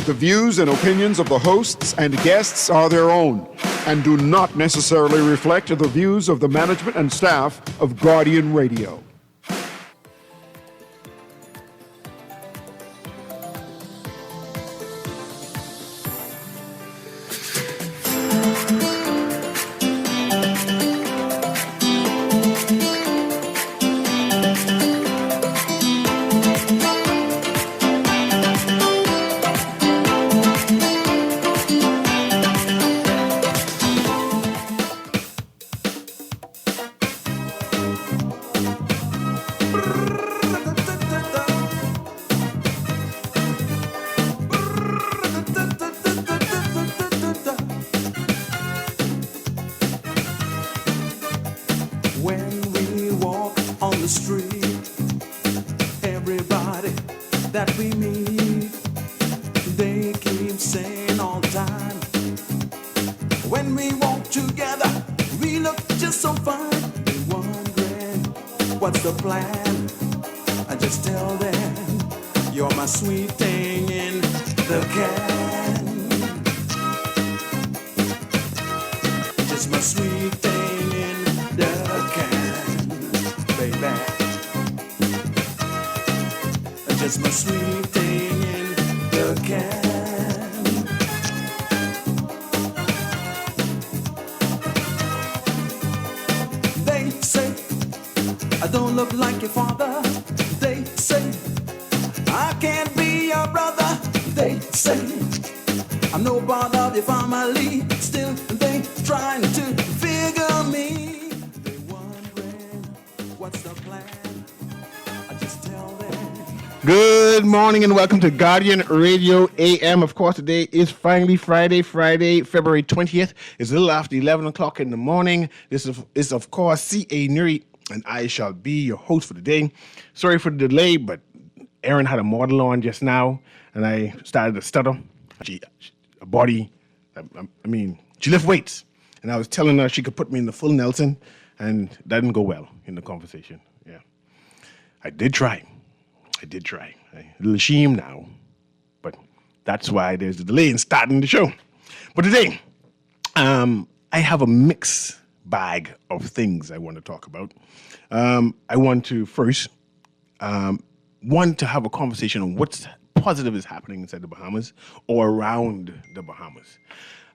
The views and opinions of the hosts and guests are their own and do not necessarily reflect the views of the management and staff of Guardian Radio. Good morning and welcome to Guardian Radio AM. Of course, today is finally Friday, February 20th. It's a little after 11 o'clock in the morning. This is of course, C.A. Newry, and I shall be your host for the day. Sorry for the delay, but Erin had a model on just now, and I started to stutter. She lift weights, and I was telling her she could put me in the full Nelson, and that didn't go well in the conversation. Yeah, I did try. A little ashamed now, but that's why there's a delay in starting the show. But today, I have a mixed bag of things I want to talk about. I want to first want to have a conversation on what's positive is happening inside the Bahamas or around the Bahamas.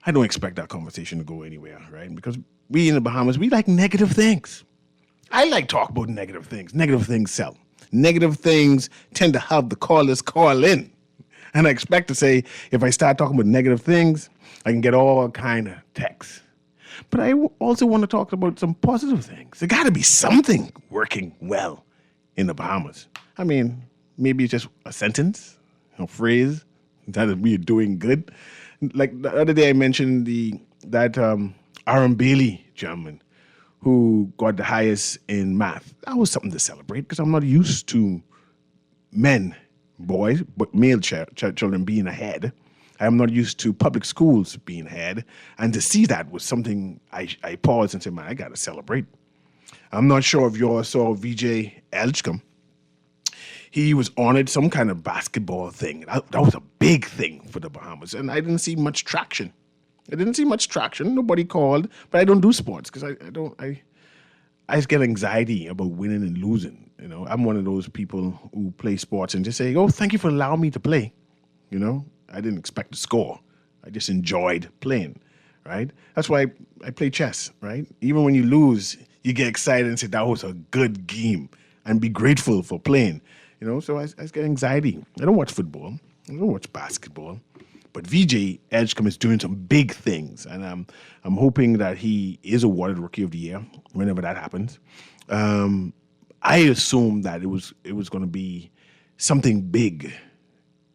I don't expect that conversation to go anywhere, right? Because we in the Bahamas, we like negative things. I like talk about negative things. Negative things sell. Negative things tend to have the callers call in. And I expect to say, if I start talking about negative things, I can get all kind of texts. But I also want to talk about some positive things. There got to be something working well in the Bahamas. I mean, maybe it's just a sentence, a phrase that we are doing good. Like the other day I mentioned that Aaron Bailey gentleman who got the highest in math. That was something to celebrate because I'm not used to boys, but male children being ahead. I'm not used to public schools being ahead. And to see that was something I paused and said, man, I got to celebrate. I'm not sure if you all saw VJ Edgecombe. He was honored some kind of basketball thing. That was a big thing for the Bahamas. And I didn't see much traction. Nobody called, but I don't do sports because I just get anxiety about winning and losing. You know, I'm one of those people who play sports and just say, oh, thank you for allowing me to play. You know, I didn't expect to score. I just enjoyed playing, right? That's why I play chess, right? Even when you lose, you get excited and say, that was a good game and be grateful for playing. You know, so I get anxiety. I don't watch football. I don't watch basketball. But VJ Edgecombe is doing some big things, and I'm hoping that he is awarded Rookie of the Year whenever that happens. I assume that it was going to be something big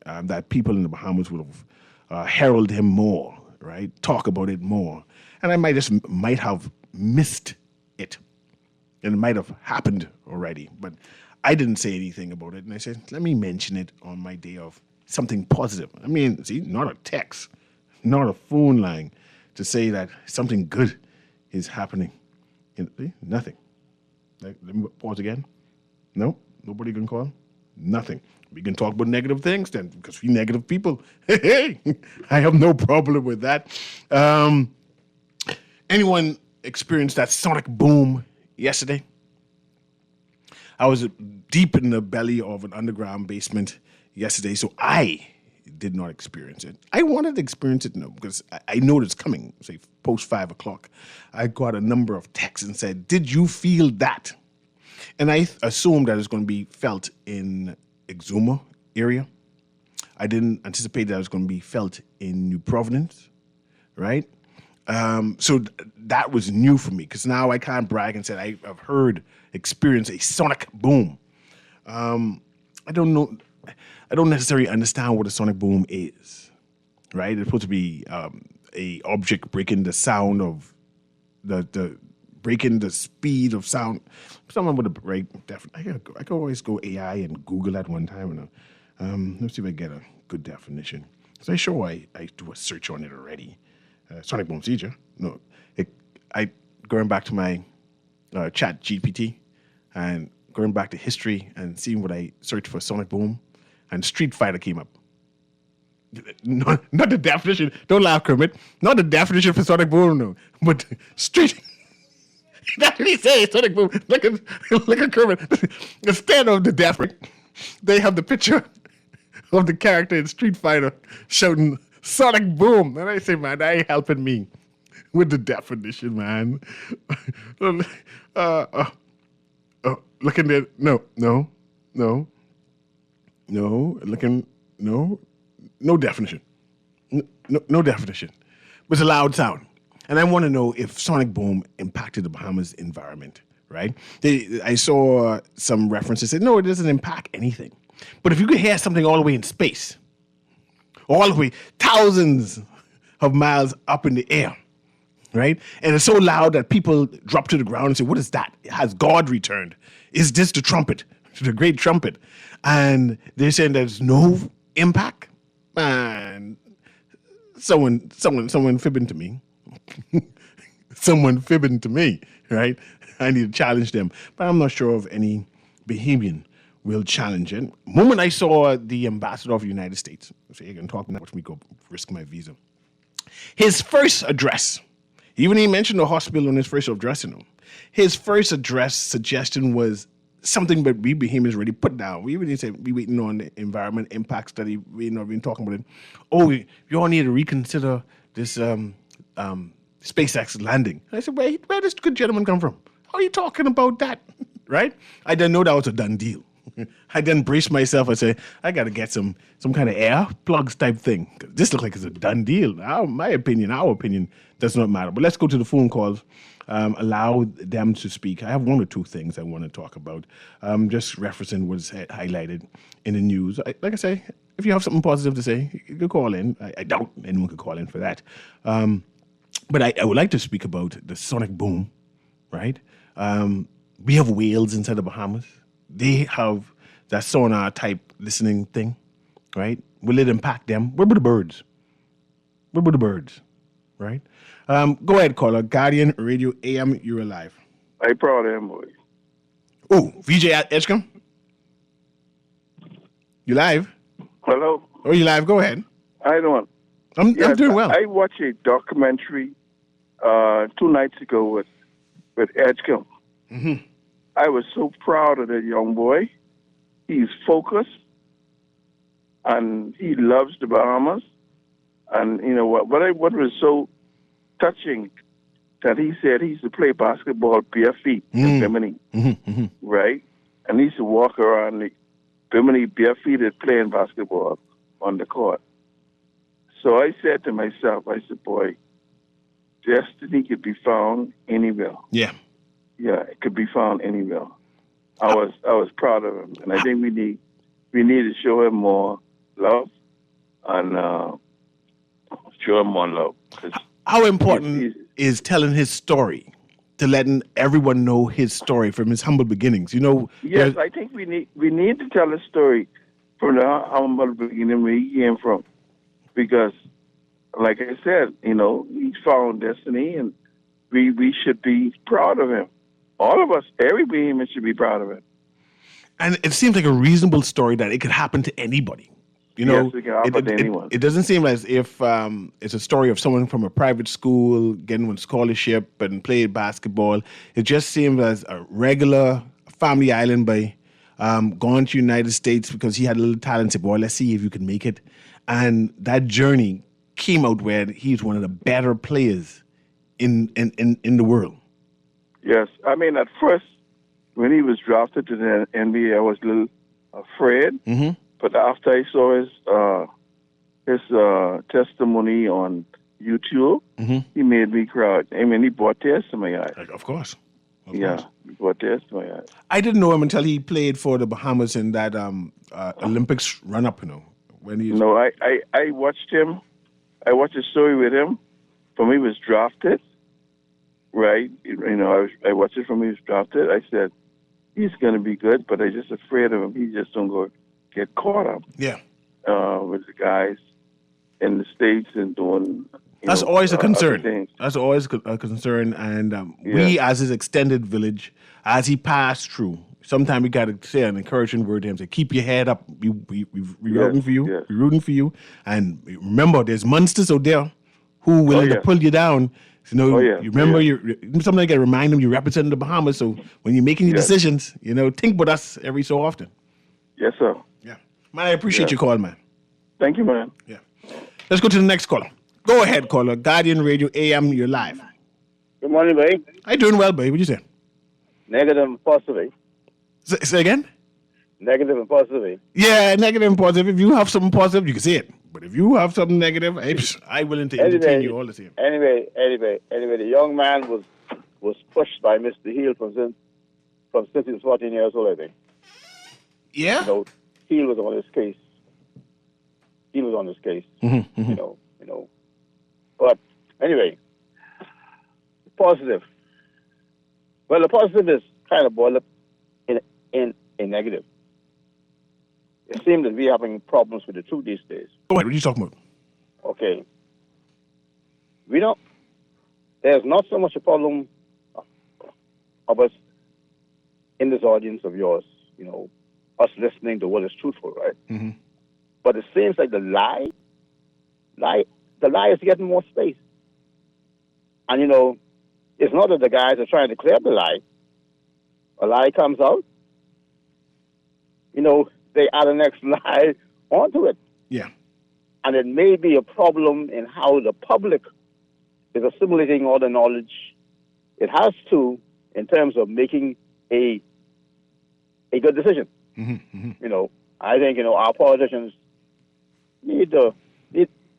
that people in the Bahamas would have heralded him more, right? Talk about it more, and I might have missed it, and it might have happened already, but I didn't say anything about it, and I said, let me mention it on my day off. Something positive. I mean, see, not a text, not a phone line to say that something good is happening. See, nothing. Let me pause again. No, nobody can call. Nothing. We can talk about negative things then, because we negative people. Hey, I have no problem with that. Anyone experienced that sonic boom yesterday? I was deep in the belly of an underground basement yesterday, so I did not experience it. I wanted to experience it, because I know it's coming, say, post 5 o'clock. I got a number of texts and said, did you feel that? And I assumed that it's going to be felt in Exuma area. I didn't anticipate that it was going to be felt in New Providence, right? So that was new for me, because now I can't brag and say I've experienced a sonic boom. I don't know. I don't necessarily understand what a sonic boom is, right? It's supposed to be a object breaking the sound of the breaking the speed of sound. Someone with a right I could always go AI and Google that one time. Let's see if I get a good definition. So I do a search on it already. Sonic boom seizure. No, going back to my chat GPT and going back to history and seeing what I searched for sonic boom, and Street Fighter came up. Not the definition. Don't laugh, Kermit. Not the definition for sonic boom, no. But Street. That's what he says, sonic boom. Look at Kermit. Instead of the definition, they have the picture of the character in Street Fighter shouting sonic boom. And I say, man, that ain't helping me with the definition, man. Looking at no definition. No definition. It was a loud sound. And I want to know if sonic boom impacted the Bahamas environment, right? I saw some references that no, it doesn't impact anything. But if you could hear something all the way in space, all the way thousands of miles up in the air, right? And it's so loud that people drop to the ground and say, what is that? Has God returned? Is this the trumpet, the great trumpet? And they're saying there's no impact? Man, someone fibbing to me. Someone fibbing to me, right? I need to challenge them. But I'm not sure if any Bahamian will challenge it. The moment I saw the ambassador of the United States, so you can talk now, watch me go risk my visa. His first address, even he mentioned the hospital in his first address, his first address suggestion was something that we Bahamians already put down. We really said we waiting on the environment impact study. We've been talking about it. Oh, you all need to reconsider this SpaceX landing. And I said, where does this good gentleman come from? How are you talking about that? Right? I didn't know that was a done deal. I then braced myself and said, I got to get some kind of air plugs type thing. This looks like it's a done deal. Our opinion does not matter. But let's go to the phone calls. Allow them to speak. I have one or two things I want to talk about. Just referencing what's highlighted in the news. Like I say, if you have something positive to say, you can call in. I doubt anyone could call in for that. But I would like to speak about the sonic boom, right? We have whales inside the Bahamas. They have that sonar type listening thing, right? Will it impact them? What about the birds? What about the birds, right? Go ahead, caller. Guardian Radio AM, you're alive. I proud of him, boy. Oh, VJ Edgecombe? You live? Hello? Oh, you live? Go ahead. I don't. I'm doing well. I watched a documentary 2 nights ago with Edgecombe. Mm-hmm. I was so proud of that young boy. He's focused, and he loves the Bahamas. And you know what was so touching that he said he used to play basketball bare feet in Bimini, right? And he used to walk around the Bimini barefooted playing basketball on the court. So I said to myself, I said, boy, destiny could be found anywhere. Yeah. Yeah, it could be found anywhere. I was proud of him, and I think we need to show him more love and show him more love. How important is telling his story, to letting everyone know his story from his humble beginnings? You know. Yes, I think we need to tell his story from the humble beginning where he came from, because, like I said, he's found destiny, and we should be proud of him. All of us, every Bahamian should be proud of him. And it seems like a reasonable story that it could happen to anybody. You know, Yes, it can happen to anyone. It doesn't seem as if it's a story of someone from a private school getting a scholarship and played basketball. It just seems as a regular family island boy going to United States because he had a little talent. Said, boy, let's see if you can make it. And that journey came out where he's one of the better players in the world. Yes, I mean, at first, when he was drafted to the NBA, I was a little afraid. Mm-hmm. But after I saw his testimony on YouTube, he made me cry. I mean, he brought tears to my eyes. Of course. Of Yeah, course. he brought tears to my eyes. I didn't know him until he played for the Bahamas in that Olympics run-up, you know. When he No, I watched him. I watched a story with him from when he was drafted, right? You know, I watched it from when he was drafted. I said, he's going to be good, but I'm just afraid of him. He just don't go get caught up with the guys in the States and doing. That's always a concern. Things. That's always a concern. And we, as his extended village, as he passed through, sometimes we got to say an encouraging word to him. Say, keep your head up. We're rooting for you. Yes. We're rooting for you. And remember, there's monsters out there who willing to pull you down. You know, you remember, sometimes you got to remind them you're representing the Bahamas. So when you're making your decisions, you know, think about us every so often. Yes, sir. Yeah. Man, I appreciate your call, man. Thank you, man. Yeah. Let's go to the next caller. Go ahead, caller. Guardian Radio AM, you're live. Good morning, babe. How you doing well, babe? What'd you say? Negative and positive. Say again? Negative and positive. Yeah, negative and positive. If you have something positive, you can say it. But if you have something negative, I'm willing to entertain you all the same. Anyway, the young man was pushed by Mr. Hill from since he was 14 years old, I think. Yeah? You know, Hill was on his case. Mm-hmm. You know. But anyway, positive. Well, the positive is kind of boiled up in a negative. It seems that we're having problems with the truth these days. Go ahead. What are you talking about? Okay. There's not so much a problem of us in this audience of yours, you know, us listening to what is truthful, right? Mm-hmm. But it seems like the lie is getting more space. And, you know, it's not that the guys are trying to clear up the lie. A lie comes out, you know, they add the next lie onto it. Yeah. And it may be a problem in how the public is assimilating all the knowledge it has to in terms of making a good decision. Mm-hmm. Mm-hmm. You know, I think, you know, our politicians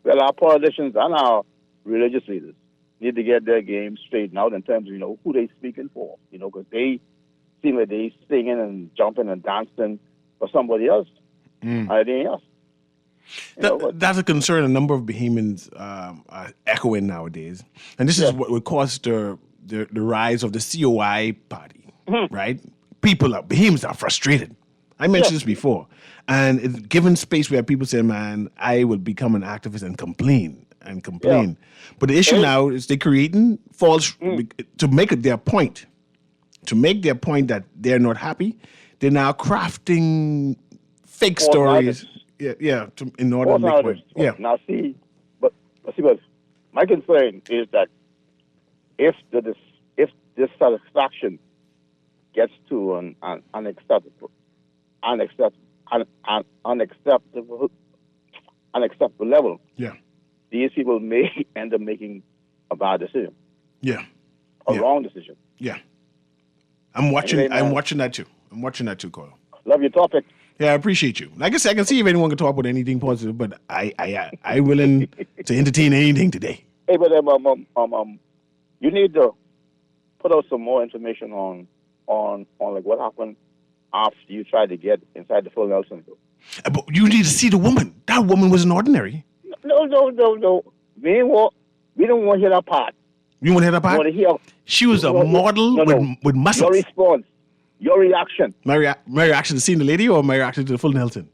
our politicians and our religious leaders need to get their game straightened out in terms of, you know, who they speaking for, you know, because they seem like they singing and jumping and dancing for somebody else, anything else. That's a concern a number of Bahamians are echoing nowadays. And this is what would cause the rise of the COI party, right? Bahamians are frustrated. I mentioned this before. And it's given space where people say, man, I will become an activist and complain. Yeah. But the issue now is they're creating false, to make it their point. To make their point that they're not happy, they're now crafting fake stories. In order to make money. Yeah. Now see, but my concern is that if dissatisfaction gets to an unacceptable level, these people may end up making a bad decision. Yeah. A wrong decision. Yeah. I'm watching that too. Carl. Love your topic. Yeah, I appreciate you. Like I said, I can see if anyone can talk about anything positive, but I willing to entertain anything today. Hey, but you need to put out some more information on like what happened after you tried to get inside the full Nelson. But you need to see the woman. That woman wasn't ordinary. No. We don't want to hear that part. You want to hear that part? Want to hear? She was a model with muscles. Your response. Your reaction. My reaction to seeing the lady or my reaction to the full Nelson?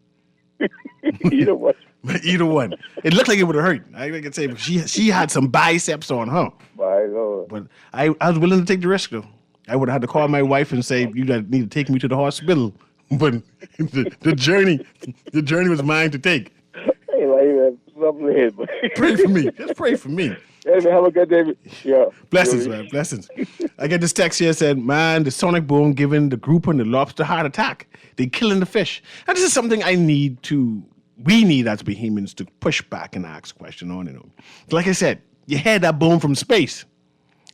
Either one. Either one. It looked like it would have hurt. I can say she had some biceps on her. My Lord. But I was willing to take the risk though. I would have had to call my wife and say, you need to take me to the hospital. but the journey was mine to take. Hey, man, something here, but Pray for me. Just pray for me. hey, man, have a good day. Yeah. Blessings, man. Blessings. I get this text here said, man, the sonic boom giving the grouper and the lobster heart attack. They killing the fish. And this is something we need as Bahamians to push back and ask a question on. Like I said, you had that boom from space.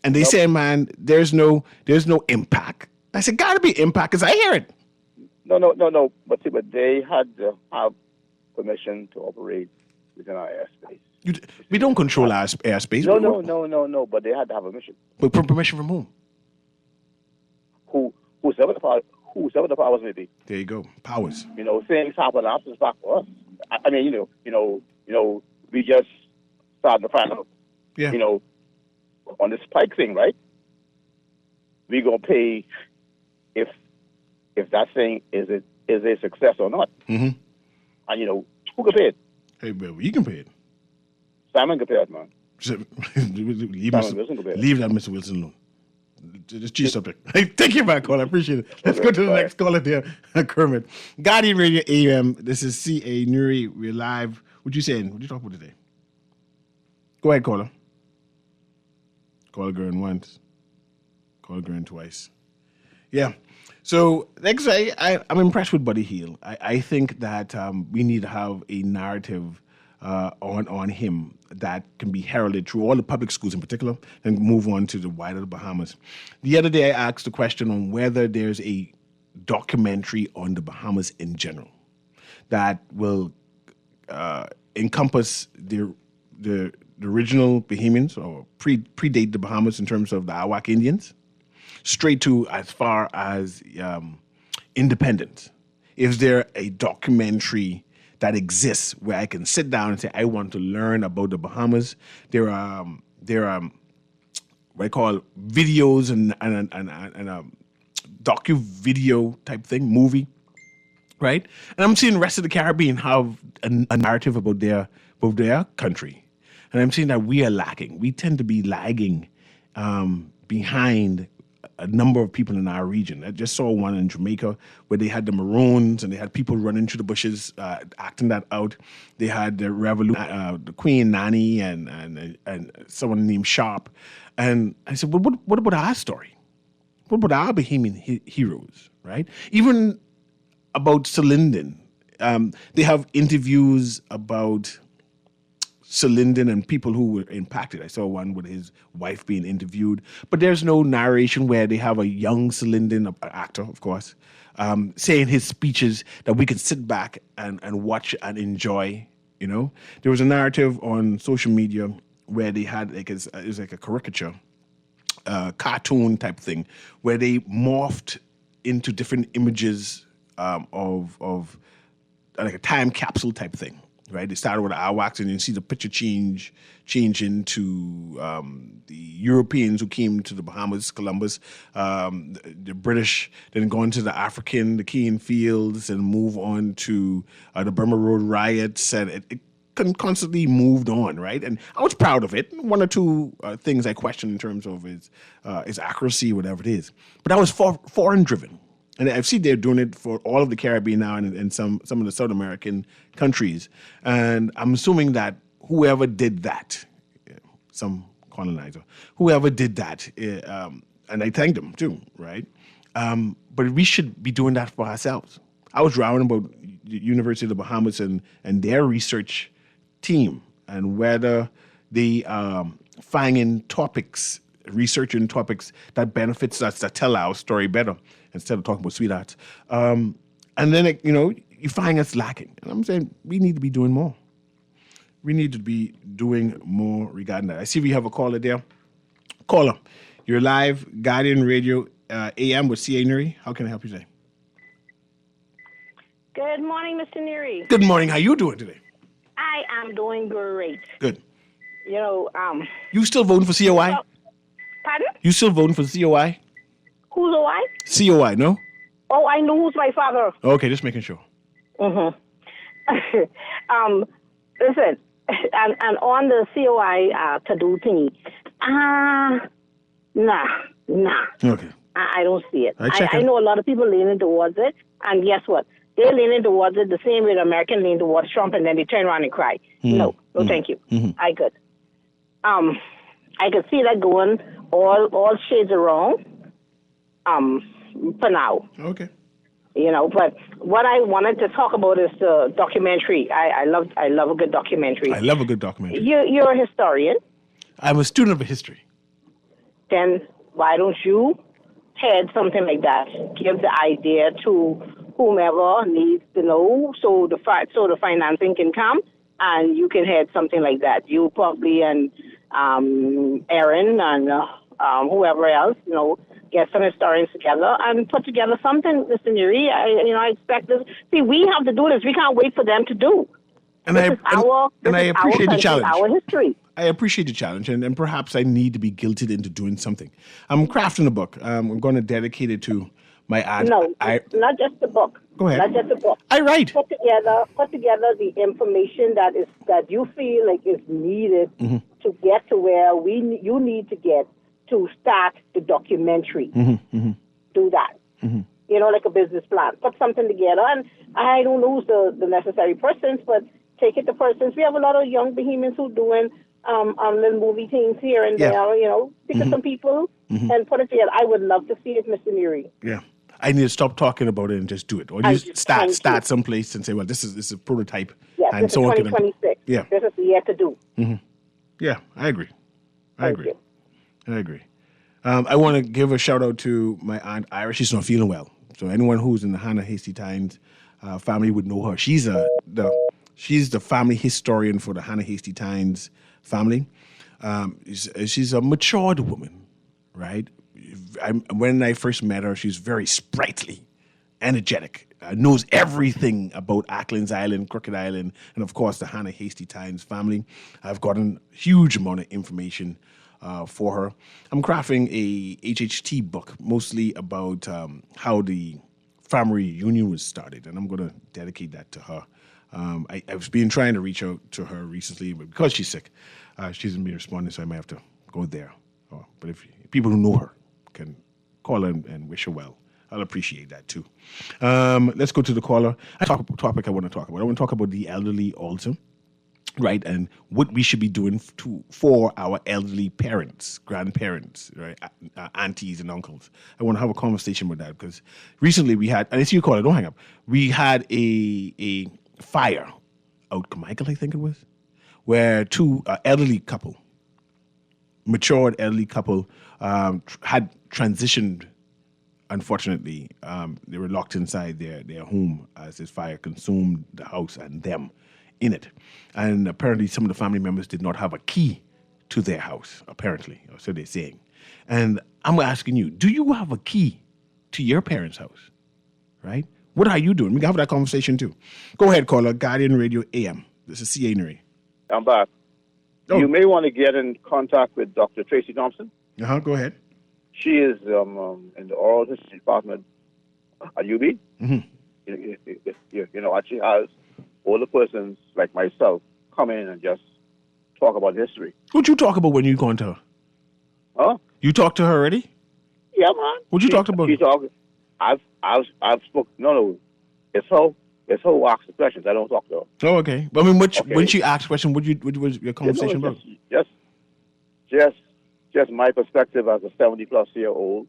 And they say, man, there's no impact. I said, gotta be impact, because I hear it. No. But they had to have permission to operate within our airspace. We don't control our airspace. No. But they had to have permission. But permission from whom? Whoever the powers may be. There you go. Powers. Things happen after the fact for us. I mean, we just started to find out. Yeah. On this spike thing, right? We gonna pay if that thing is a success or not. Mm-hmm. And who can pay it? Hey, bro, you can pay it. Simon can pay it, man. leave Wilson can pay it. Leave that Mr. Wilson alone. Just cheese subject. Hey, take your back, call. I appreciate it. Let's go to the next caller there, Kermit. Guardian Radio AM. This is CA Newry. We're live. What you saying? What you talking about today? Go ahead, caller. Call Gurn once. Call Gurn twice. Yeah. So, like I say, I'm impressed with Buddy Hield. I think that we need to have a narrative on him that can be heralded through all the public schools in particular, and move on to the wider Bahamas. The other day, I asked a question on whether there's a documentary on the Bahamas in general that will encompass the original Bahamians, or predate the Bahamas in terms of the Awak Indians, straight to as far as independence. Is there a documentary that exists where I can sit down and say, I want to learn about the Bahamas? There are what I call videos and a docu-video type thing, movie, right? And I'm seeing the rest of the Caribbean have a narrative about their country. And I'm seeing that we are lacking. We tend to be lagging behind a number of people in our region. I just saw one in Jamaica where they had the Maroons and they had people running through the bushes acting that out. They had the the Queen Nanny and someone named Sharp. And I said, well, what about our story? What about our Bahamian heroes, right? Even about Celindan. They have interviews about Celindan and people who were impacted. I saw one with his wife being interviewed, but there's no narration where they have a young Celindan, an actor, of course, saying his speeches that we can sit back and watch and enjoy. There was a narrative on social media where they had it was like a caricature, cartoon type thing, where they morphed into different images of like a time capsule type thing. Right, they started with the Awaks, and you see the picture change into the Europeans who came to the Bahamas, Columbus, the British, then go into the African, the Keane Fields, and move on to the Burma Road riots, and it constantly moved on, right? And I was proud of it. One or two things I questioned in terms of its accuracy, whatever it is, but that was foreign driven. And I've seen they're doing it for all of the Caribbean now and some of the South American countries. And I'm assuming that whoever did that, some colonizer, whoever did that, and I thank them too, right? But we should be doing that for ourselves. I was writing about the University of the Bahamas and their research team and whether they finding topics, researching topics that benefits us, that tell our story better, instead of talking about sweethearts. And then, you find us lacking. And I'm saying we need to be doing more. We need to be doing more regarding that. I see we have a caller there. Caller, you're live, Guardian Radio AM with CA Newry. How can I help you today? Good morning, Mr. Newry. Good morning. How you doing today? I am doing great. Good. You still voting for COI? Pardon? You still voting for COI? Who's a wife? COI, no? Oh, I know who's my father. Okay, just making sure. Mm-hmm. Listen, and on the COI to-do thingy, nah. Okay. I don't see it. check I it. know a lot of people leaning towards it, and guess what? They're leaning towards it the same way the American lean towards Trump, and then they turn around and cry. No, thank you. I could. I could see that going all shades of wrong. For now. Okay. But what I wanted to talk about is the documentary. I love a good documentary. I love a good documentary. You're a historian. I'm a student of history. Then why don't you head something like that? Give the idea to whomever needs to know, so the financing can come, and you can head something like that. You probably and Aaron and whoever else, get some historians together and put together something, Mr. Newry. I expect this. See, we have to do this. We can't wait for them to do. And I appreciate the challenge. Our history. I appreciate the challenge, and perhaps I need to be guilted into doing something. I'm crafting a book. I'm going to dedicate it to my aunt. No, not just the book. Go ahead. Not just the book. I write. Put together the information that you feel like is needed to get to where you need to get to start the documentary. Do that. Like a business plan. Put something together, and I don't know who's the necessary persons, but take it to persons. We have a lot of young behemoths who doing little movie things here and there. Pick up some people and put it together. I would love to see it, Mr. Newry. Yeah. I need to stop talking about it and just do it. Or you start someplace and say, well, this is a prototype. Yes, and this so is 2026. Yeah. This is the year to do. Yeah, I agree. I Thank agree. you. I agree. I want to give a shout out to my aunt Ira. She's not feeling well. So anyone who's in the Hannah Hasty Tynes family would know her. She's the family historian for the Hannah Hasty Tynes family. She's a matured woman, right? When I first met her, she's very sprightly, energetic, knows everything about Acklands Island, Crooked Island, and of course the Hannah Hasty Tynes family. I've gotten a huge amount of information for her. I'm crafting a HHT book, mostly about how the family reunion was started, and I'm going to dedicate that to her. I've been trying to reach out to her recently, but because she's sick, she hasn't been responding, so I might have to go there. But if people who know her can call her and wish her well, I'll appreciate that too. Let's go to the caller. Topic I want to talk about. I want to talk about the elderly also, right? And what we should be doing for our elderly parents, grandparents, right? Aunties and uncles. I want to have a conversation with that because recently we had, and it's your caller, don't hang up. We had a fire out Carmichael, I think it was, where two matured elderly couple had transitioned. Unfortunately, they were locked inside their home as this fire consumed the house and them in it. And apparently some of the family members did not have a key to their house, apparently, or so they're saying. And I'm asking you, do you have a key to your parents' house, right? What are you doing? We can have that conversation too. Go ahead, caller, Guardian Radio AM. This is C.A. Newry. I'm back. Oh. You may want to get in contact with Dr. Tracy Thompson. Go ahead. She is in the oral history department at UB. She has older persons like myself come in and just talk about history. What'd you talk about when you gone to her? Huh? You talked to her already? Yeah, man. What'd you talk about? She talked. I've spoken. No. It's her who asks the questions. I don't talk to her. Oh, okay. But I mean, when she asked question, what was your conversation about? Just my perspective as a 70-plus-year-old.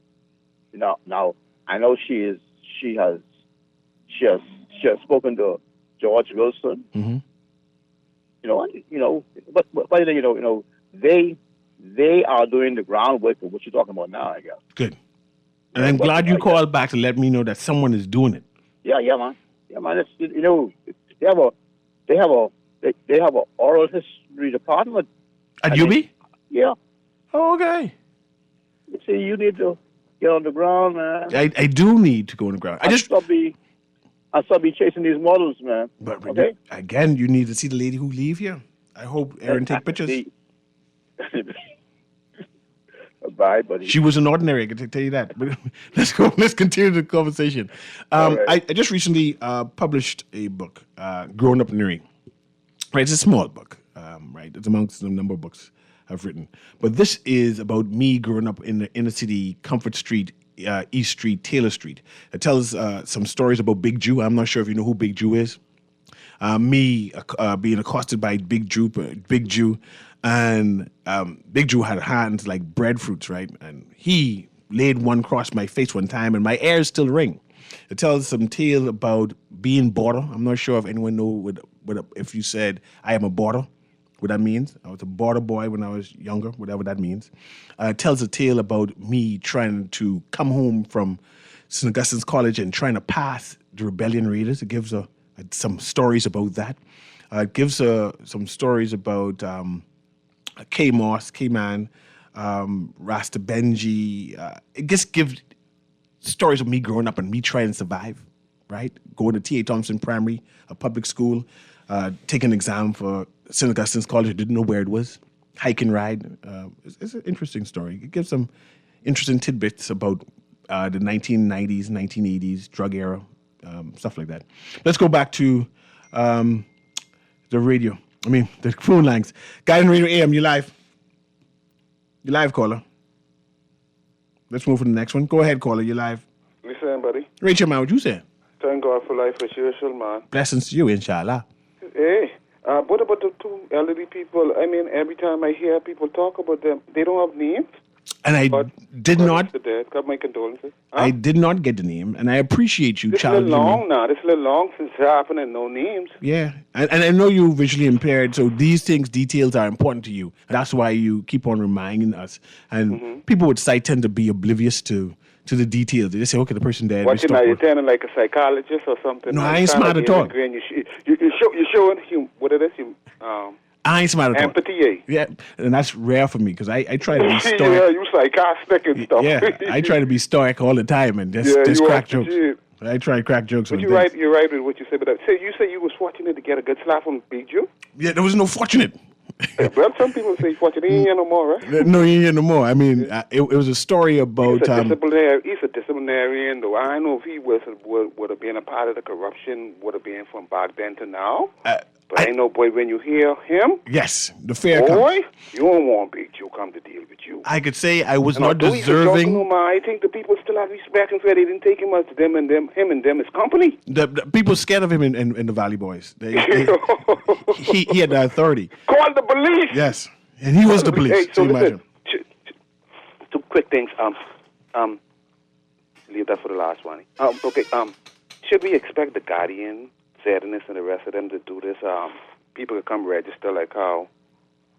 Now I know she has spoken to George Wilson. Mm-hmm. But they are doing the groundwork for what you're talking about now, I guess. Good. And I'm glad you called back to let me know that someone is doing it. Yeah, man. It's, they have a oral history department at UB. Yeah. Oh, okay. You see, you need to get on the ground, man. I do need to go on the ground. I stop be chasing these models, man. But okay? Again, you need to see the lady who leave here. I hope Aaron take pictures. Bye, buddy. She was an ordinary, I can tell you that. But let's go. Let's continue the conversation. Right. I just recently published a book, Growing Up in Newry. Right, it's a small book. Right, it's amongst the number of books I've written. But this is about me growing up in the inner city, Comfort Street East Street, Taylor Street. It tells some stories about Big Jew. I'm not sure if you know who Big Jew is. Me being accosted by Big Jew, and Big Jew had hands like breadfruits, right? And he laid one across my face one time, and my ears still ring. It tells some tale about being border. I'm not sure if anyone know if you said I am a border, what that means. I was a border boy when I was younger, whatever that means. It tells a tale about me trying to come home from St. Augustine's College and trying to pass the rebellion raiders. It gives some stories about that. It gives some stories about K-Moss, K-Man, Rasta Benji. It just gives stories of me growing up and me trying to survive, right? Going to T.A. Thompson Primary, a public school, taking an exam for St. Augustine's College, didn't know where it was, hike and ride. It's an interesting story. It gives some interesting tidbits about the 1990s, 1980s, drug era, stuff like that. Let's go back to the radio. The phone lines. Guiding Radio AM, you live. You live, caller. Let's move to the next one. Go ahead, caller. You live. Listen, buddy. Rachel, man, what you say? Thank God for life as usual, man. Blessings to you, inshallah. Hey, what about the two elderly people? Every time I hear people talk about them, they don't have names. And I did not. Got my condolences. Huh? I did not get the name, and I appreciate you challenging challenging me. This is a little long since it happened and no names. Yeah, and I know you're visually impaired, so these details are important to you. That's why you keep on reminding us. And people with sight tend to be oblivious to the details. They just say, okay, the person dead. What, you're turning like a psychologist or something? No, I ain't smart at all. You're showing what it is. I ain't smart at all. Empathy, eh? Yeah, and that's rare for me because I try to be stoic. Yeah, you sarcastic and stuff. Yeah, I try to be stoic all the time and just crack jokes. I try to crack jokes. But you're right with what you said. But you say you was fortunate to get a good slap from Big Jew? Yeah, there was no fortunate. Well, some people say fortunate. He ain't here no more, right? No, he ain't here no more. It was a story about... He's a disciplinarian, though. I don't know if he would have been a part of the corruption, would have been from back then to now. But I know, boy, when you hear him... Yes, the fair boy, you don't want Big Jew come to deal with you. I could say I was not deserving... I think the people still have respect and say they didn't take him as him and them as company. The people scared of him in the Valley Boys. He had the authority. Call the police. Yes, and he was the police. Hey, so listen, two quick things. Leave that for the last one. Okay. Should we expect the Guardian, Sadness, and the rest of them to do this? People could come register like how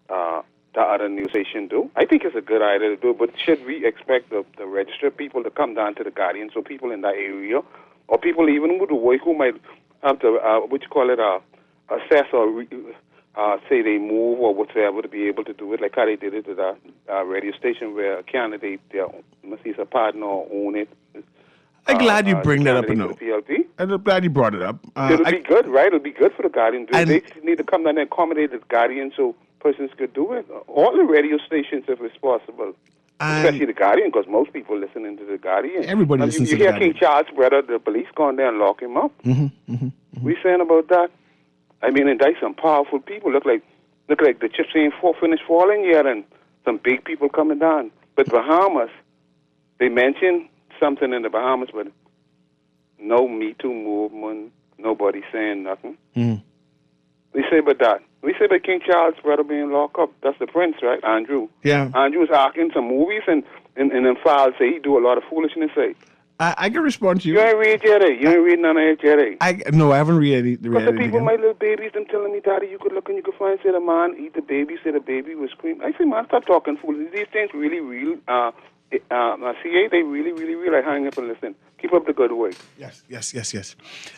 the other news station do. I think it's a good idea to do, but should we expect the registered people to come down to the Guardian, so people in that area, or people even with the work who might have to, assess or say they move or whatever to be able to do it, like how they did it at a radio station where a candidate, must be a partner or own it. I'm glad you bring that up. PLP. I'm glad you brought it up. It'll be good, right? It'll be good for the Guardian. They need to come down and accommodate the Guardian so persons could do it. All the radio stations, if it's possible. Especially the Guardian, because most people listening to the Guardian. Everybody listens to the Guardian. You hear King Charles' brother, the police gone there and lock him up. We saying about that? And there's some powerful people. Look like the chips ain't finished falling yet, and some big people coming down. But Bahamas, they mentioned something in the Bahamas, but no Me Too movement, nobody saying nothing. We say about that. We say about King Charles' brother being locked up. That's the prince, right? Andrew. Yeah. Andrew's acting some movies, and then files say he do a lot of foolishness. I can respond to you. You ain't read Jerry. You ain't read none of it, Jerry. No, I haven't read any. Because the people, my little babies, them telling me, Daddy, you could look and you could find, say the man eat the baby, say the baby was screaming. I say, man, stop talking foolishness. These things really real. CA, they really, really real. I hang up and listen. Keep up the good work. Yes.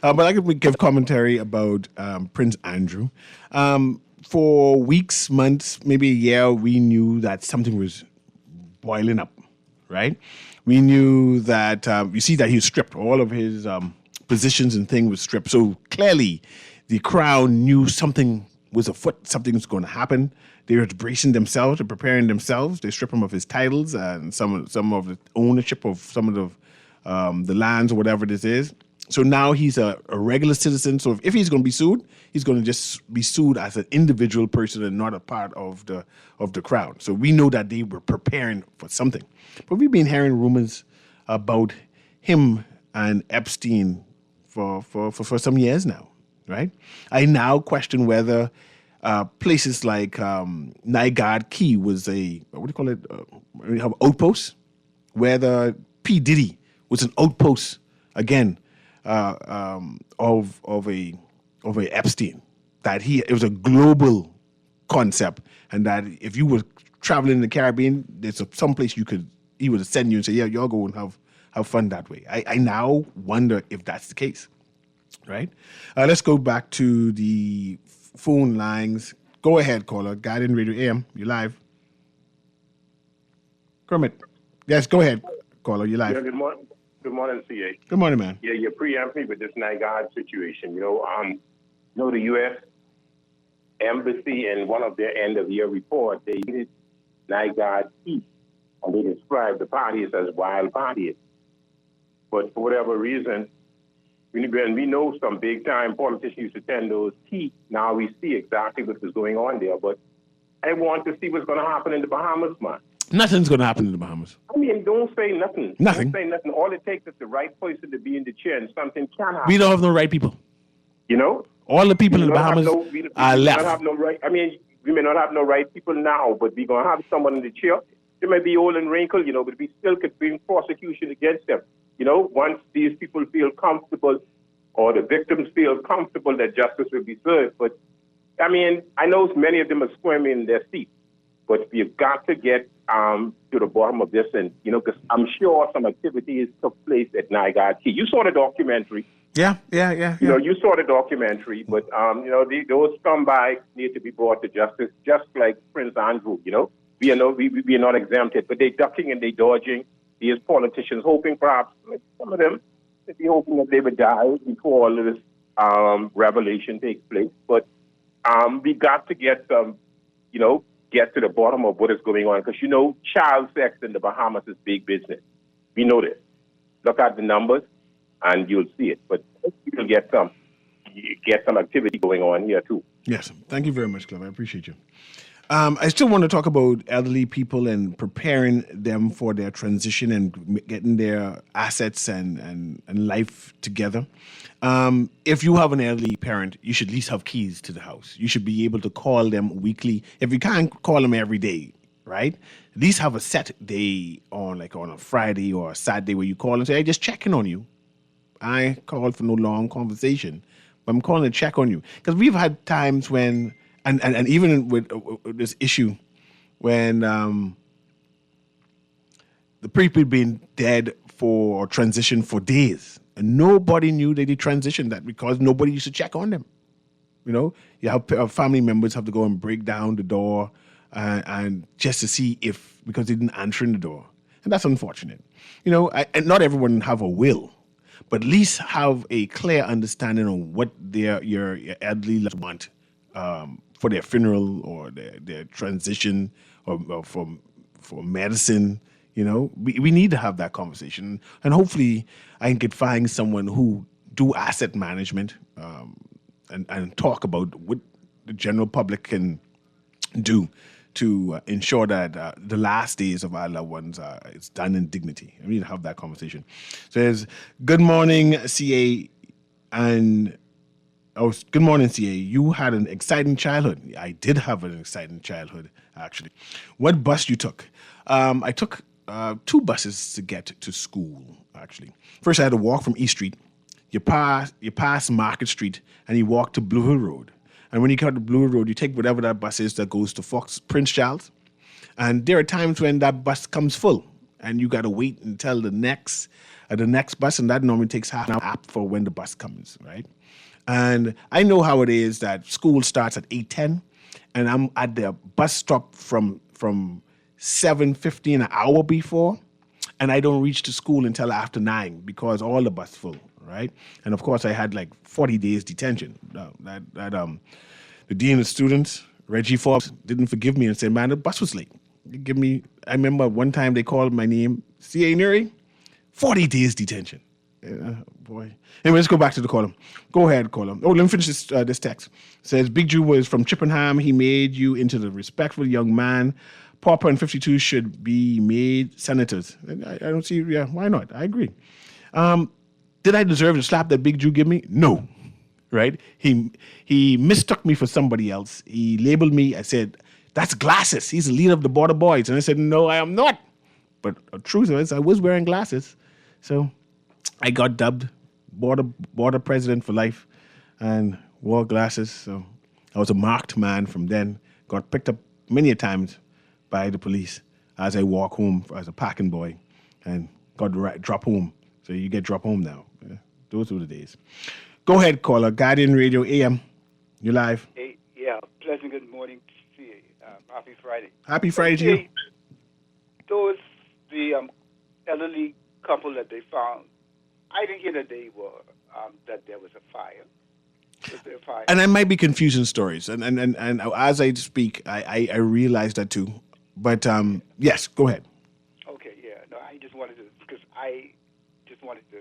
But I could give commentary about Prince Andrew. For weeks, months, maybe a year, we knew that something was boiling up, right? We knew that, you see that he was stripped. All of his positions and things was stripped. So clearly, the crown knew something was afoot, something was going to happen. They were bracing themselves and preparing themselves. They stripped him of his titles and some of the ownership of some of the lands or whatever this is. So now he's a regular citizen. So if he's going to be sued, he's going to just be sued as an individual person and not a part of the crown. So we know that they were preparing for something. But we've been hearing rumors about him and Epstein for some years now, right? I now question whether places like Nygaard Key was what do you call it? We have outposts, whether P. Diddy was an outpost again of a Epstein. That it was a global concept, and that if you were traveling in the Caribbean, there's some place he would send you and say, yeah, y'all go and have fun that way. I now wonder if that's the case, right? Let's go back to the phone lines. Go ahead, caller. Guardian Radio AM, you're live. Kermit. Yes, go ahead, caller. You're live. Yeah, good morning. Good morning, CA. Good morning, man. Yeah, you preempt me with this Nygaard situation. The U.S. Embassy in one of their end-of-year reports, they did Nygaard East, and they described the parties as wild parties. But for whatever reason, we know some big-time politicians used to attend those tea. Now we see exactly what was going on there. But I want to see what's going to happen in the Bahamas, man. Nothing's going to happen in the Bahamas. I mean, don't say nothing. Nothing. Don't say nothing. All it takes is the right person to be in the chair, and something can happen. We don't have no right people. You know? All the people in the Bahamas are left. Don't have no right. I mean, we may not have no right people now, but we're going to have someone in the chair. They may be old and wrinkled, but we still could bring prosecution against them. Once these people feel comfortable or the victims feel comfortable that justice will be served. But, I mean, I know many of them are squirming in their seats, but we've got to get to the bottom of this. And, because I'm sure some activities took place at Nygaard Key. You saw the documentary. Yeah. You saw the documentary, but, those scumbags need to be brought to justice, just like Prince Andrew, We are not exempted, but they're ducking and they're dodging. These politicians hoping perhaps, like some of them, they'd be hoping that they would die before all of this revelation takes place. But we got to get some, get to the bottom of what is going on. Because, child sex in the Bahamas is big business. We know this. Look at the numbers, and you'll see it. But you'll get some activity going on here, too. Yes. Thank you very much, Clive. I appreciate you. I still want to talk about elderly people and preparing them for their transition and getting their assets and life together. If you have an elderly parent, you should at least have keys to the house. You should be able to call them weekly. If you can't call them every day, right? At least have a set day on a Friday or a Saturday where you call and say, hey, just checking on you. I called for no long conversation, but I'm calling to check on you. Because we've had times when... And even with this issue, when the people been dead for transition for days, and nobody knew they did transition that because nobody used to check on them. You have family members have to go and break down the door and just to see because they didn't answer in the door, and that's unfortunate. And not everyone have a will, but at least have a clear understanding of what your elderly loved want. For their funeral or their transition or for medicine, we need to have that conversation. And hopefully I can find someone who do asset management and talk about what the general public can do to ensure that the last days of our loved ones it's done in dignity. We need to have that conversation. So there's good morning, CA, and... Oh, good morning, CA. You had an exciting childhood. I did have an exciting childhood, actually. What bus you took? I took 2 buses to get to school, actually. First, I had to walk from East Street. You pass Market Street, and you walk to Blue Hill Road. And when you come to Blue Hill Road, you take whatever that bus is that goes to Prince Charles. And there are times when that bus comes full, and you got to wait until the next bus, and that normally takes half an hour for when the bus comes, right? And I know how it is that school starts at 8:10, and I'm at the bus stop from 7:15 an hour before, and I don't reach the school until after 9 because all the bus full, right? And of course, I had like 40 days detention. The dean of students, Reggie Forbes, didn't forgive me and said, "Man, the bus was late." I remember one time they called my name, C.A. Newry, 40 days detention. boy. Anyway, let's go back to the column. Go ahead, column. Oh, let me finish this text. It says, Big Jew was from Chippenham. He made you into the respectful young man. Pauper and 52 should be made senators. I don't see, yeah, why not? I agree. Did I deserve the slap that Big Jew gave me? No. Right? He mistook me for somebody else. He labeled me. I said, that's Glasses. He's the leader of the Border Boys. And I said, no, I am not. But the truth is, I was wearing glasses. So I got dubbed border president for life and wore glasses. So I was a marked man from then. Got picked up many a times by the police as I walk home as a packing boy and got drop home. So you get drop home now. Yeah, those were the days. Go ahead, caller. Guardian Radio AM. You're live. Hey, yeah, pleasant good morning to you. Happy Friday. Happy Friday to you. The elderly couple that they found, I didn't hear that they were, that there was a fire. Was there a fire? And I might be confusing stories. And as I speak, I realize that too. But yes, go ahead. Okay, yeah. No, I just wanted to, because I just wanted to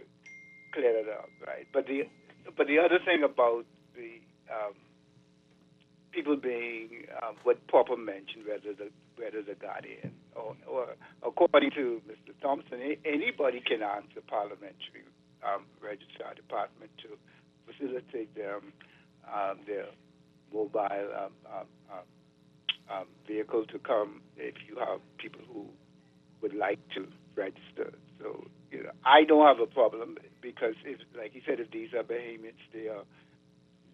clear that up, right? But the other thing about the people being what Papa mentioned, whether the guardian or according to Mr. Thompson, anybody can answer parliamentary registrar department to facilitate their mobile vehicle to come if you have people who would like to register. So I don't have a problem because if, like he said, if these are behemoths,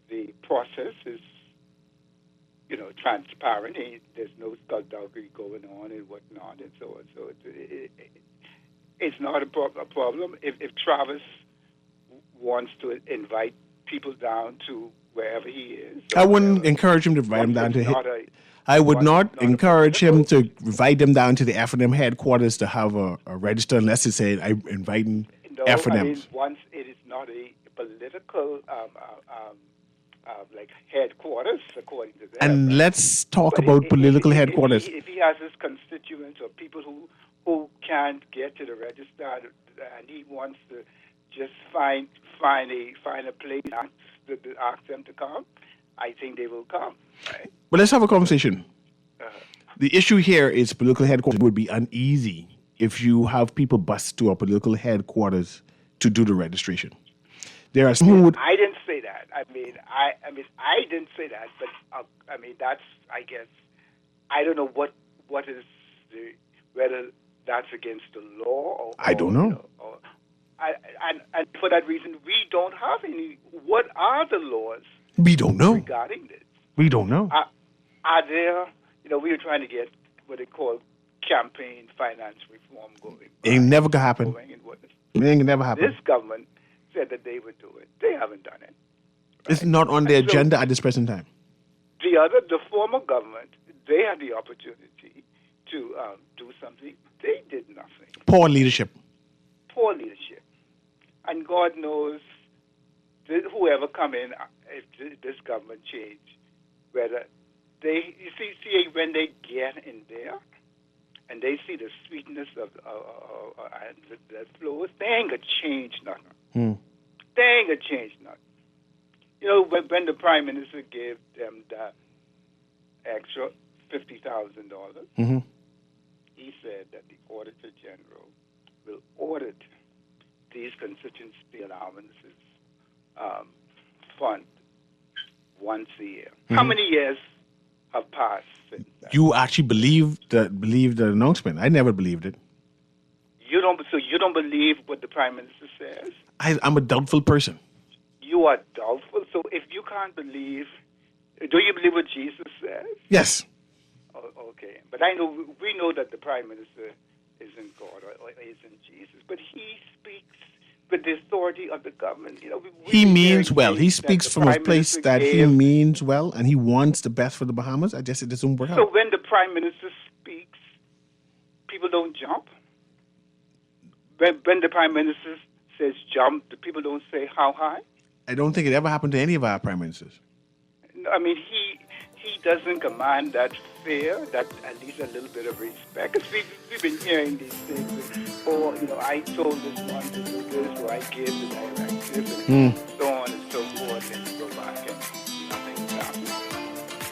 the process is transparent. There's no skullduggery going on and whatnot and so on. So it's not a problem. If Travis wants to invite people down to wherever he is, I wouldn't encourage him to invite him down to. I would not encourage him to invite them down to the F&M headquarters to have a register unless he said I'm inviting F&M. I mean, once it is not a political like headquarters, according to them. And right? let's talk about political headquarters. If he has his constituents or people who can't get to the register and he wants to just find a place to ask them to come, I think they will come. Right? But let's have a conversation. The issue here is political headquarters would be uneasy if you have people bust to a political headquarters to do the registration. There are some who would. I didn't say that. I mean, I didn't say that. But I mean, that's. I guess I don't know what is whether that's against the law or. I don't know. And for that reason, we don't have any. What are the laws? We don't know regarding this. We don't know. Are there? We were trying to get what they call campaign finance reform going. It never could happen. It ain't never happen. This government said that they would do it. They haven't done it. Right? It's not on the agenda at this present time. The former government, they had the opportunity to do something. They did nothing. Poor leadership. Poor leadership. And God knows whoever come in, if this government change, whether they, you see when they get in there and they see the sweetness of and the flows, they ain't gonna change nothing. They ain't gonna change nothing. When the Prime Minister gave them the extra $50,000, he said that the Auditor General will audit these constituency allowances fund once a year. How many years have passed since that? You actually believed the announcement. I never believed it. You don't believe what the Prime Minister says? I'm a doubtful person. You are doubtful? So if you can't believe, do you believe what Jesus says? Yes. Oh, okay. But we know that the Prime Minister isn't God or isn't Jesus, but he speaks with the authority of the government. He means well. He speaks from a place that he means well, and he wants the best for the Bahamas. I guess it doesn't work out. So when the Prime Minister speaks, people don't jump? When the Prime Minister says jump, the people don't say how high? I don't think it ever happened to any of our Prime Ministers. I mean, he doesn't command that fear, that at least a little bit of respect. Because we've been hearing these things or, I told this one to do this, or I gave the directive, and so on and so forth, and you go back and nothing's happening.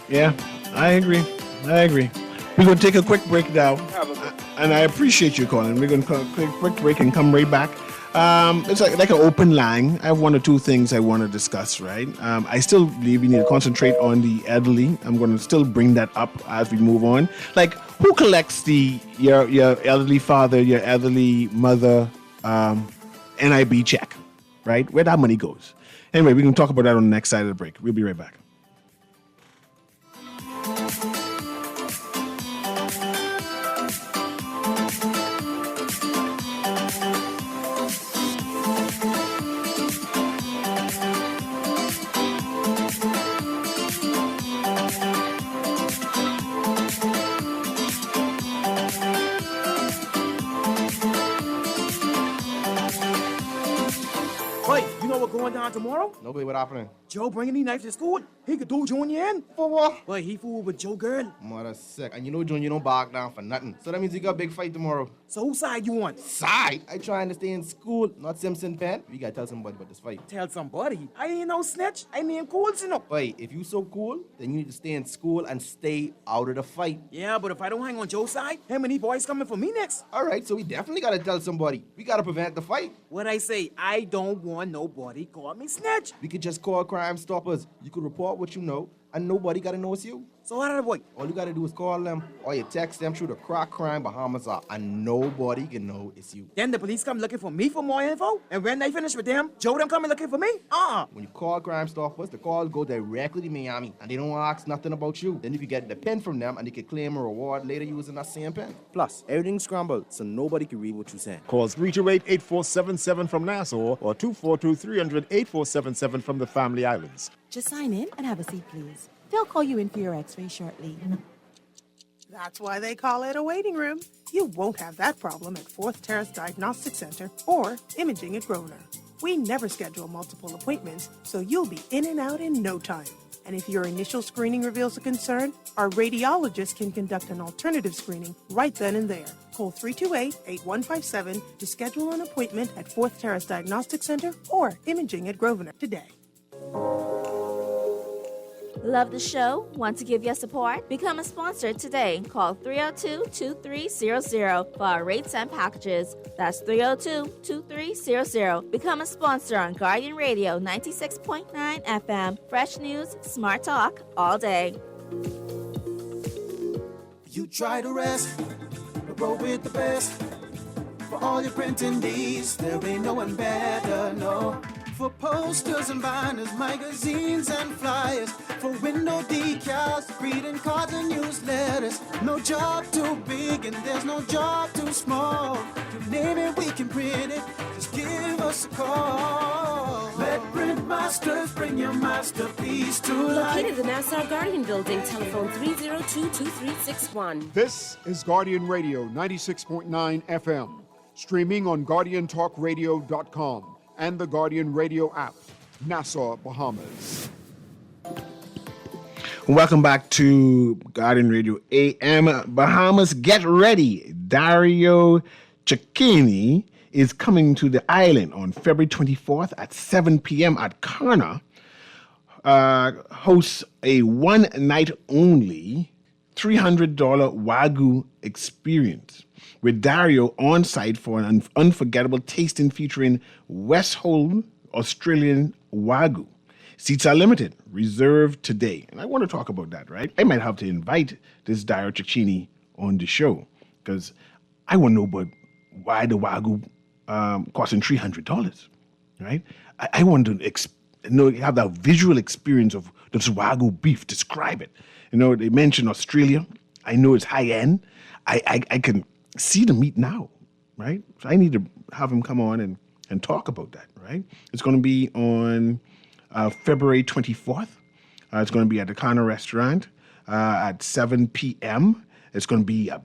Yeah, I agree. We're going to take a quick break now. Have a good And I appreciate you calling. We're going to take a quick break and come right back. It's like an open line. I have one or two things I want to discuss, right? I still believe we need to concentrate on the elderly. I'm going to still bring that up as we move on. Like, who collects your elderly father, your elderly mother NIB check, right? Where that money goes. Anyway, we can talk about that on the next side of the break. We'll be right back. Hey, you know what's going down tomorrow? Nobody, what happening? Joe bringing these knives to school. He could do Junior in. For what? But he fooled with Joe girl. Mother sick. And you know, John, you don't back down for nothing. So that means you got a big fight tomorrow. So whose side you on? Side? I trying to stay in school, not Simpson Pen. We gotta tell somebody about this fight. Tell somebody. I ain't no snitch. I mean cool, you know. Wait, if you so cool, then you need to stay in school and stay out of the fight. Yeah, but if I don't hang on Joe's side, him and these boys coming for me next. All right, so we definitely gotta tell somebody. We gotta prevent the fight. What I say, I don't want nobody call me snitch. We could just call Crime Stoppers. You could report what you know, and nobody gotta know it's you. So how did I boy? All you gotta do is call them, or you text them through the Crack Crime Bahamas app, and nobody can know it's you. Then the police come looking for me for more info, and when they finish with them, Joe them coming looking for me? When you call Crime Stoppers, the calls go directly to Miami, and they don't ask nothing about you. Then you can get the pen from them, and they can claim a reward later using that same pen. Plus, everything's scrambled, so nobody can read what you're saying. Call 328-8477 from Nassau or 242-300-8477 from the Family Islands. Just sign in and have a seat, please. They'll call you in for your x-ray shortly. That's why they call it a waiting room. You won't have that problem at Fourth Terrace Diagnostic Center or Imaging at Grosvenor. We never schedule multiple appointments, so you'll be in and out in no time. And if your initial screening reveals a concern, our radiologist can conduct an alternative screening right then and there. Call 328-8157 to schedule an appointment at Fourth Terrace Diagnostic Center or Imaging at Grosvenor today. Love the show? Want to give your support? Become a sponsor today. Call 302-2300 for our rates and packages. That's 302-2300. Become a sponsor on Guardian Radio 96.9 FM. Fresh news, smart talk, all day. You try to rest, but roll with the best. For all your printing needs, there ain't no one better, no. For posters and banners, magazines and flyers, for window decals, greeting cards and newsletters. No job too big and there's no job too small. You name it, we can print it. Just give us a call. Let Print Masters bring your masterpiece to life. Located in the Nassau Guardian Building, telephone 302-2361. This is Guardian Radio 96.9 FM, streaming on GuardianTalkRadio.com and the Guardian Radio app, Nassau, Bahamas. Welcome back to Guardian Radio AM Bahamas. Get ready. Dario Cecchini is coming to the island on February 24th at 7 p.m. at Kana. Hosts a one-night only $300 Wagyu experience with Dario on site for an unforgettable tasting featuring Westhold Australian Wagyu. Seats are limited, reserved today. And I want to talk about that, right? I might have to invite this Dario Cecchini on the show because I want to know about why the Wagyu costing $300, right? I want to have that visual experience of this Wagyu beef, describe it. You know, they mentioned Australia. I know it's high end. I can see the meat now, right? So I need to have him come on and talk about that, right? It's going to be on February 24th. It's going to be at the Kana restaurant at 7 p.m. It's going to be a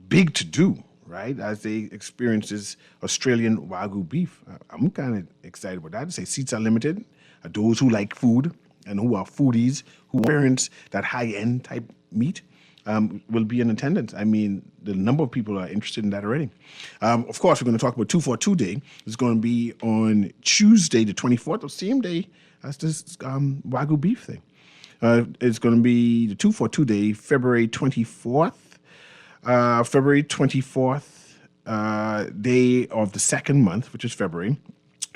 big to-do, right, as they experience this Australian Wagyu beef. I'm kind of excited about that. They say seats are limited. Those who like food and who are foodies, who experience that high-end type meat, will be in attendance. I mean, the number of people are interested in that already. Of course, we're going to talk about 242 Day. It's going to be on Tuesday, the 24th, the same day as this Wagyu beef thing. It's going to be the 242 Day, February 24th. February 24th, day of the second month, which is February.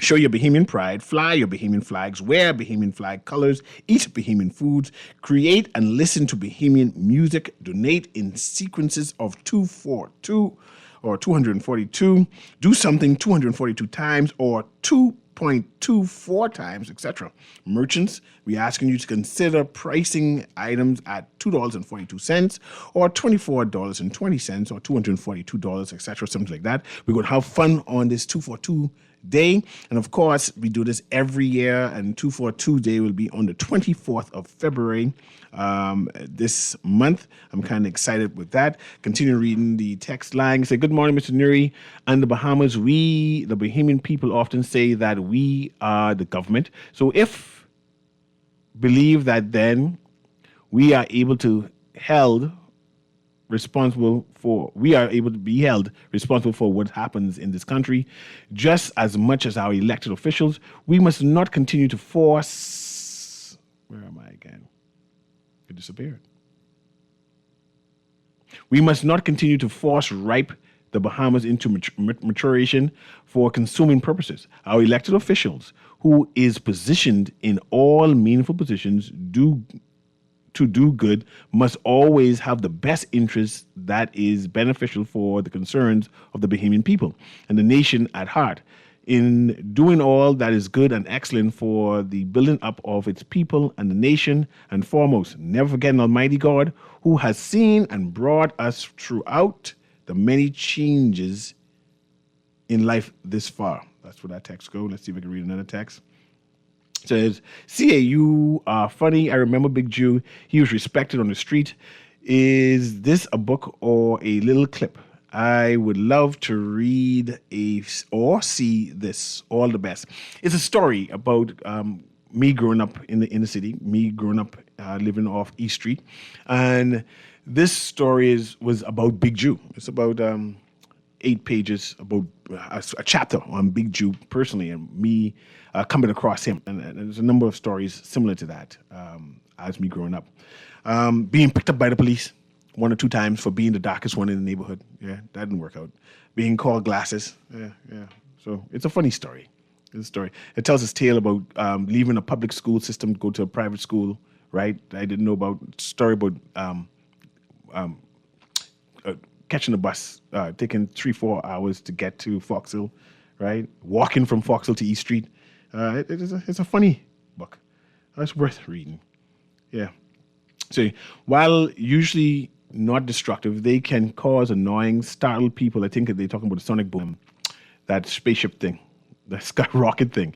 Show your Bahamian pride, fly your Bahamian flags, wear Bahamian flag colors, eat Bahamian foods, create and listen to Bahamian music, donate in sequences of 242 or 242, do something 242 times or 2.24 times, etc. Merchants, we're asking you to consider pricing items at $2.42 or $24.20 or $242, etc., something like that. We're going to have fun on this 242 Day. And of course, we do this every year, and 242 Day will be on the 24th of February this month. I'm kind of excited with that. Continue reading the text line. Say, good morning, Mr. Newry. And the Bahamas, we, the Bahamian people, often say that we are the government. So if believe that, then we are able to held responsible for what happens in this country just as much as our elected officials. We must not continue to force where am I again? It disappeared. We must not continue to force ripe the Bahamas into maturation for consuming purposes. Our elected officials, who is positioned in all meaningful positions, to do good, must always have the best interest that is beneficial for the concerns of the Bahamian people and the nation at heart, in doing all that is good and excellent for the building up of its people and the nation, and foremost, never forgetting Almighty God, who has seen and brought us throughout the many changes in life this far. That's where that text goes. Let's see if I can read another text. It says, CA, you are funny. I remember Big Jew. He was respected on the street. Is this a book or a little clip? I would love to read or see this. All the best. It's a story about me growing up in the city, me growing up living off East Street. And this story was about Big Jew. It's about 8 pages, about a chapter on Big Jew personally and me coming across him. And there's a number of stories similar to that as me growing up. Being picked up by the police 1 or 2 times for being the darkest one in the neighborhood. Yeah, that didn't work out. Being called glasses. Yeah. So it's a funny story. It's a story. It tells this tale about leaving a public school system to go to a private school, right? I didn't know about story about catching a bus, taking 3-4 hours to get to Foxhill, right? Walking from Foxhill to East Street. It's a funny book. It's worth reading. Yeah. So while usually not destructive, they can cause annoying, startled people. I think they're talking about the sonic boom, that spaceship thing, the skyrocket thing.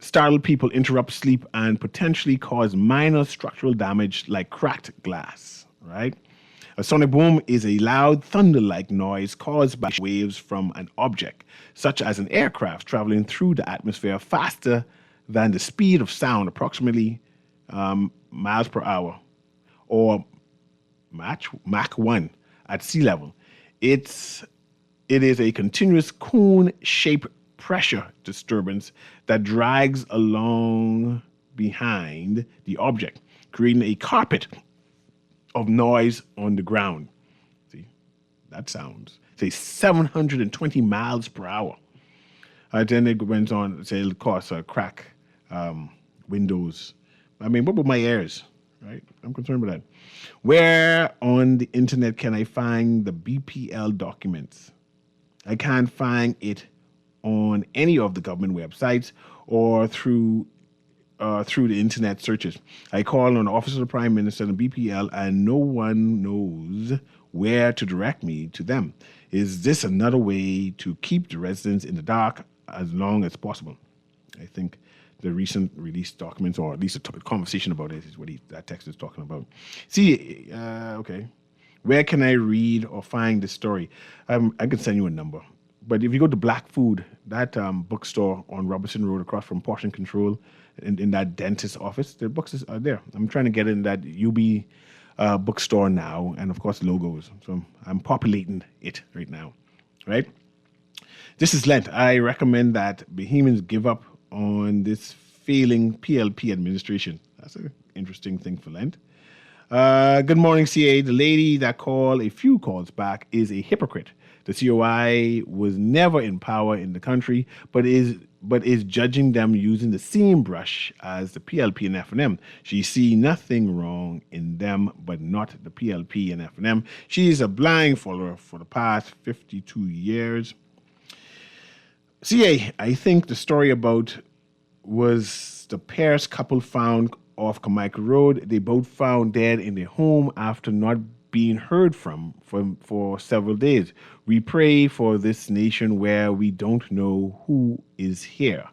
Startled people, interrupt sleep, and potentially cause minor structural damage like cracked glass, right? A sonic boom is a loud thunder-like noise caused by waves from an object, such as an aircraft traveling through the atmosphere faster than the speed of sound, approximately miles per hour, or Mach 1 at sea level. It is a continuous cone-shaped pressure disturbance that drags along behind the object, creating a carpet of noise on the ground. See, that sounds, say, 720 miles per hour. Then it went on to say it'll cause crack windows. I mean, what about my ears, right? I'm concerned with that. Where on the internet can I find the BPL documents? I can't find it on any of the government websites or through the internet searches. I call on the Office of the Prime Minister and BPL, and no one knows where to direct me to them. Is this another way to keep the residents in the dark as long as possible? I think the recent released documents, or at least a conversation about it, is what that text is talking about. See, okay. Where can I read or find this story? I can send you a number. But if you go to Black Food, that bookstore on Robertson Road across from Portion Control, in that dentist office, their books are there. I'm trying to get in that UB bookstore now, and of course logos. So I'm populating it right now, right? This is Lent. I recommend that Bahamians give up on this failing PLP administration. That's an interesting thing for Lent. Good morning, CA. The lady that called a few calls back is a hypocrite. The COI was never in power in the country, but is judging them using the same brush as the PLP and FNM. She see nothing wrong in them, but not the PLP and FNM. She is a blind follower for the past 52 years. CA, I think the story about was the Pierce couple found off Carmichael Road. They both found dead in their home after not being heard from for several days. We pray for this nation where we don't know who is here.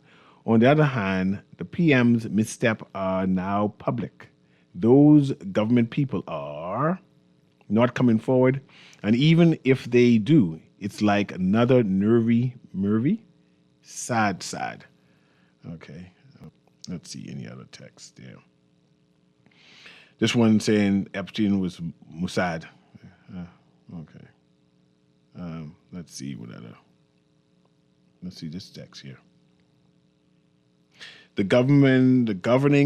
On the other hand, the PM's misstep are now public. Those government people are not coming forward, and even if they do, it's like another Newry. Sad. Okay, let's see any other text there. This one saying Epstein was Mossad. Okay. Let's see what other. Let's see this text here. The governing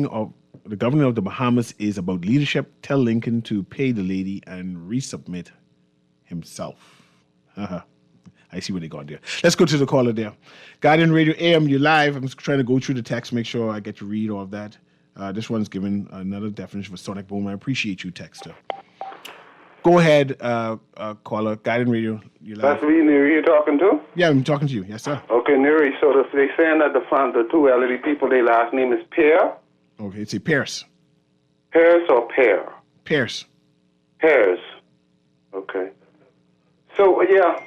of the Bahamas is about leadership. Tell Lincoln to pay the lady and resubmit himself. I see what they got there. Let's go to the caller there. Guardian Radio AM, you live. I'm just trying to go through the text, make sure I get to read all of that. This one's given another definition for sonic boom. I appreciate you, texter. Go ahead, caller. Guardian Radio, you live. That's me, Newry, you're talking to? Yeah, I'm talking to you. Yes, sir. Okay, Newry. So they saying that the two elderly people, their last name is Pierre? Okay, it's a Pierce. Pierce or Pear? Pierce. Pears. Okay. So, yeah.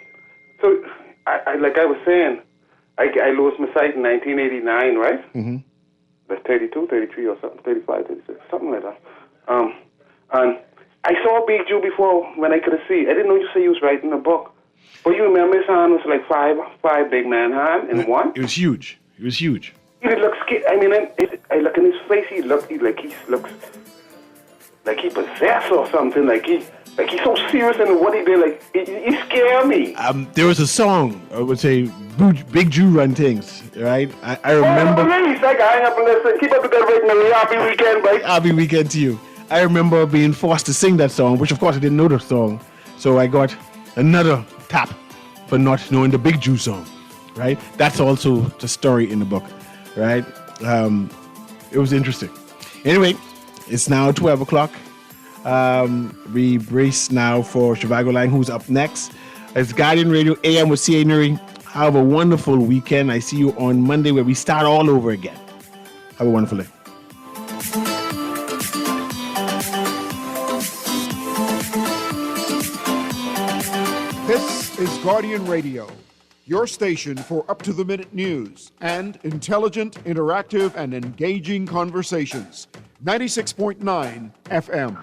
So, I like I was saying, I lost my sight in 1989, right? Mm-hmm. That's 32, 33 or something, 35, 36, something like that. And I saw Big Jew before when I could see. I didn't know you say you was writing a book. But you remember his hand was like five big man hand in one? It was huge. It was huge. He looks scared. I mean, I look in his face, he looks like he possessed or something, like he's so serious in what he did, like he scared me. There was a song, I would say, Big Jew Run Things, right? I remember. Oh, release. I got hang up and listen. Keep up with that right, Happy weekend, buddy. Happy weekend to you. I remember being forced to sing that song, which of course I didn't know the song. So I got another tap for not knowing the Big Jew song, right? That's also the story in the book, right? It was interesting. Anyway, it's now 12 o'clock. We brace now for Shivago Line, who's up next. It's Guardian Radio AM with CA Newry. Have a wonderful weekend. I see you on Monday where we start all over again. Have a wonderful day. This is Guardian Radio, your station for up-to-the-minute news and intelligent, interactive, and engaging conversations. 96.9 FM.